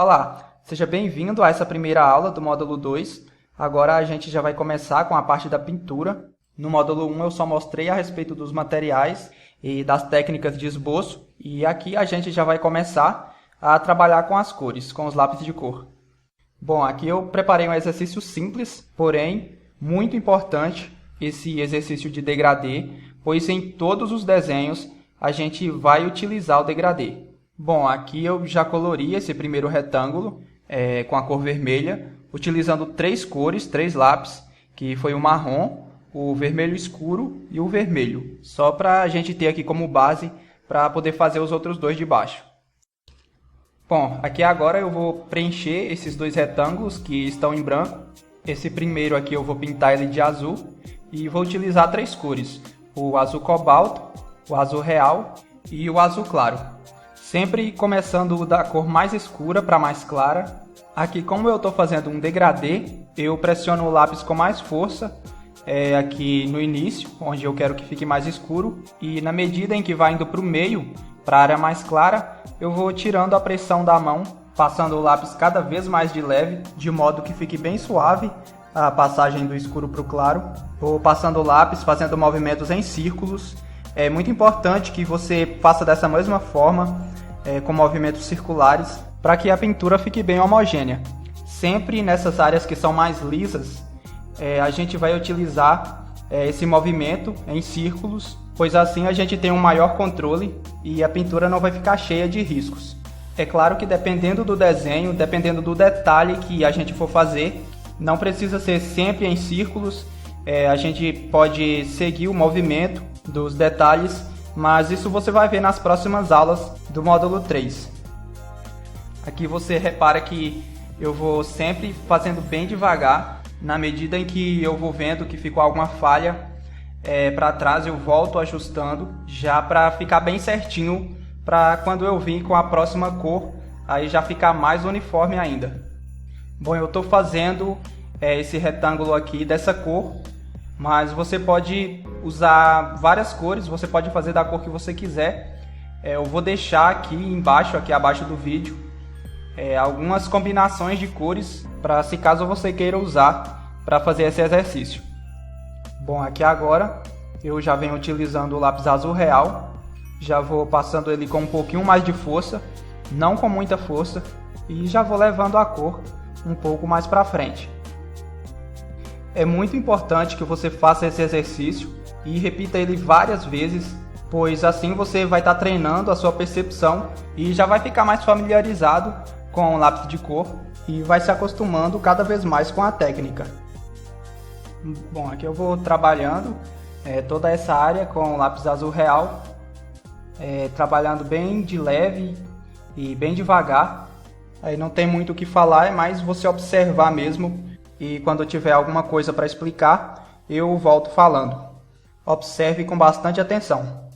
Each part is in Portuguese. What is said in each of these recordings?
Olá, seja bem-vindo a essa primeira aula do módulo 2. Agora a gente já vai começar com a parte da pintura. No módulo 1 eu só mostrei a respeito dos materiais e das técnicas de esboço. E aqui a gente já vai começar a trabalhar com as cores, com os lápis de cor. Bom, aqui eu preparei um exercício simples, porém muito importante, esse exercício de degradê, pois em todos os desenhos a gente vai utilizar o degradê. Bom, aqui eu já colori esse primeiro retângulo com a cor vermelha, utilizando três cores, três lápis, que foi o marrom, o vermelho escuro e o vermelho, só para a gente ter aqui como base para poder fazer os outros dois de baixo. Bom, aqui agora eu vou preencher esses dois retângulos que estão em branco. Esse primeiro aqui eu vou pintar ele de azul e vou utilizar três cores, o azul cobalto, o azul real e o azul claro. Sempre começando da cor mais escura para mais clara. Aqui, como eu estou fazendo um degradê, eu pressiono o lápis com mais força aqui no início, onde eu quero que fique mais escuro. E na medida em que vai indo para o meio, para a área mais clara, eu vou tirando a pressão da mão, passando o lápis cada vez mais de leve, de modo que fique bem suave a passagem do escuro para o claro. Vou passando o lápis, fazendo movimentos em círculos. É muito importante que você faça dessa mesma forma, com movimentos circulares, para que a pintura fique bem homogênea. Sempre nessas áreas que são mais lisas, a gente vai utilizar esse movimento em círculos, pois assim a gente tem um maior controle e a pintura não vai ficar cheia de riscos. É claro que dependendo do desenho, dependendo do detalhe que a gente for fazer, não precisa ser sempre em círculos, a gente pode seguir o movimento dos detalhes, mas isso você vai ver nas próximas aulas do módulo 3. Aqui você repara que eu vou sempre fazendo bem devagar, na medida em que eu vou vendo que ficou alguma falha para trás, eu volto ajustando, já para ficar bem certinho, para quando eu vir com a próxima cor, aí já ficar mais uniforme ainda. Bom, eu estou fazendo esse retângulo aqui dessa cor, mas você pode usar várias cores, você pode fazer da cor que você quiser. Eu vou deixar aqui embaixo, aqui abaixo do vídeo, algumas combinações de cores, para se caso você queira usar para fazer esse exercício. Bom, aqui agora eu já venho utilizando o lápis azul real, já vou passando ele com um pouquinho mais de força, não com muita força, e já vou levando a cor um pouco mais para frente. É muito importante que você faça esse exercício e repita ele várias vezes, pois assim você vai estar treinando a sua percepção e já vai ficar mais familiarizado com o lápis de cor e vai se acostumando cada vez mais com a técnica. Bom, aqui eu vou trabalhando toda essa área com o lápis azul real, trabalhando bem de leve e bem devagar. Aí não tem muito o que falar, é mais você observar mesmo. E quando eu tiver alguma coisa para explicar, eu volto falando. Observe com bastante atenção.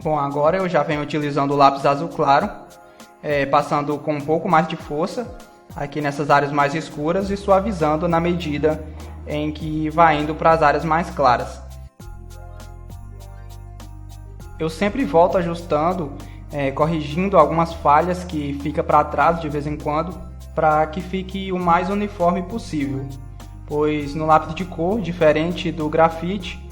Bom, agora eu já venho utilizando o lápis azul claro, passando com um pouco mais de força aqui nessas áreas mais escuras e suavizando na medida em que vai indo para as áreas mais claras. Eu sempre volto ajustando, corrigindo algumas falhas que fica para trás de vez em quando, para que fique o mais uniforme possível, pois no lápis de cor, diferente do grafite,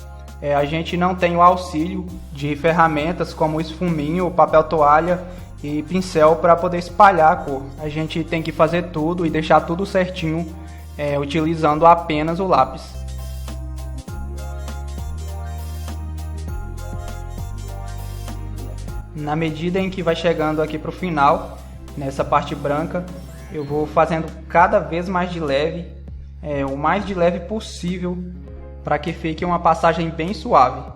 a gente não tem o auxílio de ferramentas como esfuminho, papel toalha e pincel para poder espalhar a cor. A gente tem que fazer tudo e deixar tudo certinho, utilizando apenas o lápis. Na medida em que vai chegando aqui para o final, nessa parte branca, eu vou fazendo cada vez mais de leve, o mais de leve possível, para que fique uma passagem bem suave.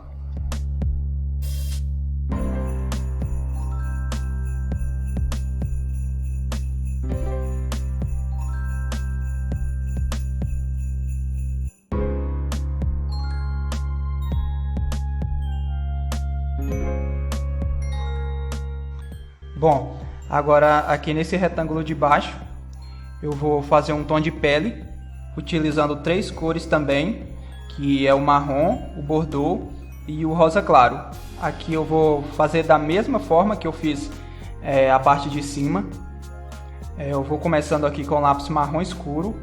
Bom, agora aqui nesse retângulo de baixo, eu vou fazer um tom de pele, utilizando 3 cores também, que é o marrom, o bordeaux e o rosa claro. Aqui eu vou fazer da mesma forma que eu fiz a parte de cima. Eu vou começando aqui com lápis marrom escuro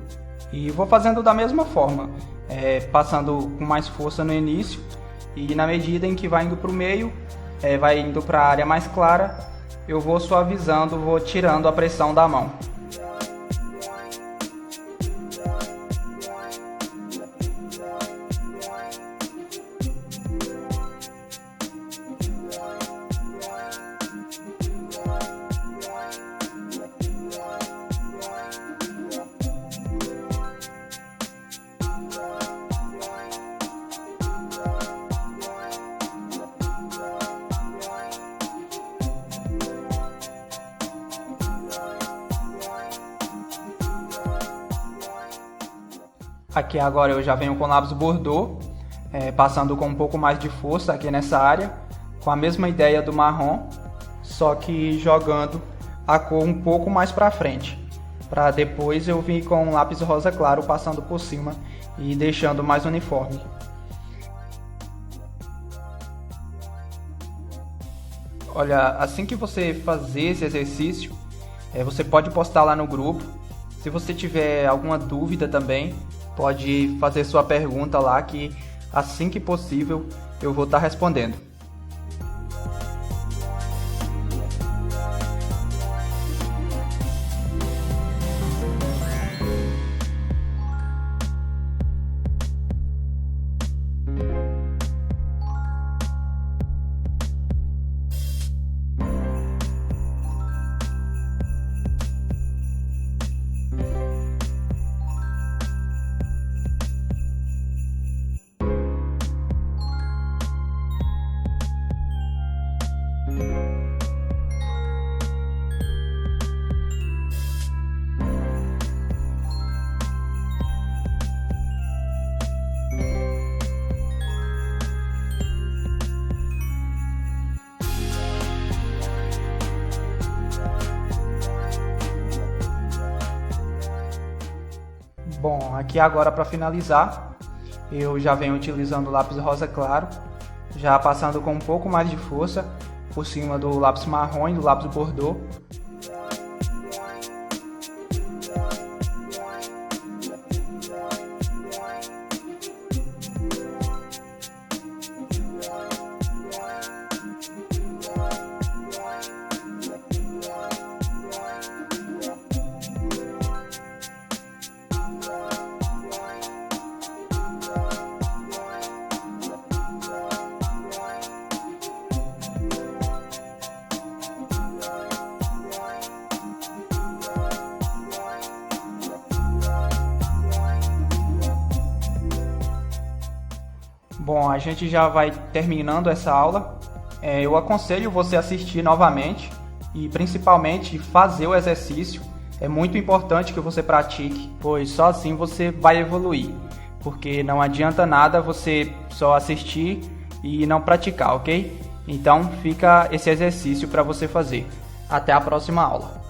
e vou fazendo da mesma forma, passando com mais força no início, e na medida em que vai indo para o meio, vai indo para a área mais clara, eu vou suavizando, vou tirando a pressão da mão. Aqui agora eu já venho com lápis bordeaux, passando com um pouco mais de força aqui nessa área, com a mesma ideia do marrom, só que jogando a cor um pouco mais para frente, para depois eu vir com um lápis rosa claro passando por cima e deixando mais uniforme. Olha, assim que você fazer esse exercício, você pode postar lá no grupo. Se você tiver alguma dúvida também, pode fazer sua pergunta lá, que assim que possível eu vou estar respondendo. Bom, aqui agora para finalizar, eu já venho utilizando o lápis rosa claro, já passando com um pouco mais de força por cima do lápis marrom e do lápis bordeaux. Bom, a gente já vai terminando essa aula. Eu aconselho você assistir novamente e principalmente fazer o exercício. É muito importante que você pratique, pois só assim você vai evoluir. Porque não adianta nada você só assistir e não praticar, ok? Então fica esse exercício para você fazer. Até a próxima aula.